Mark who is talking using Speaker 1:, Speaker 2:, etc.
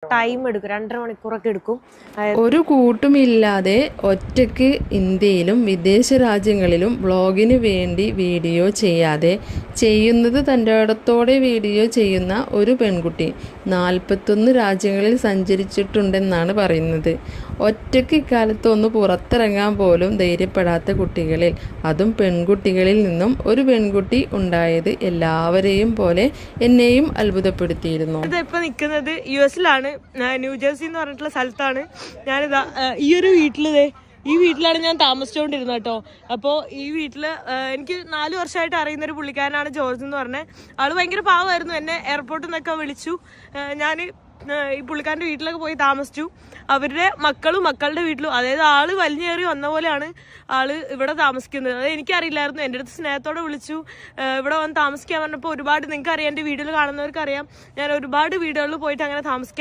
Speaker 1: Time എടുക്കും, 2.5 മണിക്കൂറൊക്കെ എടുക്കും.
Speaker 2: ഒരു കൂട്ടുമില്ലാതെ ഒറ്റയ്ക്ക് ഇന്ത്യയിലും വിദേശ രാജ്യങ്ങളിലും വ്ളോഗിന് വേണ്ടി വീഡിയോ ചെയ്യാതെ ചെയ്യുന്നത് തൻ്റെ ഇടത്തോടെ വീഡിയോ ചെയ്യുന്ന ഒരു പെൺകുട്ടി 41 രാജ്യങ്ങളിൽ സഞ്ചരിച്ചിട്ടുണ്ടെന്നാണ് പറയുന്നത്. ഒറ്റയ്ക്ക് ഇക്കാലത്ത് ഒന്ന് പുറത്തിറങ്ങാൻ പോലും ധൈര്യപ്പെടാത്ത കുട്ടികളിൽ, അതും പെൺകുട്ടികളിൽ നിന്നും ഒരു പെൺകുട്ടി ഉണ്ടായത് എല്ലാവരെയും പോലെ എന്നെയും അത്ഭുതപ്പെടുത്തിയിരുന്നു.
Speaker 1: ഇതിപ്പോൾ നിൽക്കുന്നത് US-ലാണ്, ന്യൂജേഴ്സി എന്ന് പറഞ്ഞിട്ടുള്ള സ്ഥലത്താണ്. ഞാനിതാ ഈ ഒരു ഈ വീട്ടിലാണ് ഞാൻ താമസിച്ചുകൊണ്ടിരുന്നത് കേട്ടോ. അപ്പോൾ ഈ വീട്ടില് എനിക്ക് 4 വർഷമായിട്ട് അറിയുന്ന ഒരു പുള്ളിക്കാരനാണ് ജോർജ് എന്ന് പറഞ്ഞത്. ആള് ഭയങ്കര പാവമായിരുന്നു. എന്നെ എയർപോർട്ടിൽ നിന്നൊക്കെ വിളിച്ചു. ഞാൻ ഈ പുള്ളിക്കാരൻ്റെ വീട്ടിലൊക്കെ പോയി താമസിച്ചു. അവരുടെ മക്കളുടെ വീട്ടിലും, അതായത് ആള് വലിഞ്ഞേറി വന്ന പോലെയാണ് ആള് ഇവിടെ താമസിക്കുന്നത്. അത് എനിക്കറിയില്ലായിരുന്നു. എൻ്റെ അടുത്ത് സ്നേഹത്തോടെ വിളിച്ചു ഇവിടെ വന്ന് താമസിക്കാൻ പറഞ്ഞപ്പോൾ ഒരുപാട്, നിങ്ങൾക്ക് അറിയാം, എൻ്റെ വീഡിയോയിൽ കാണുന്നവർക്ക് അറിയാം, ഞാൻ ഒരുപാട് വീടുകളിൽ പോയിട്ട് അങ്ങനെ താമസിക്കാൻ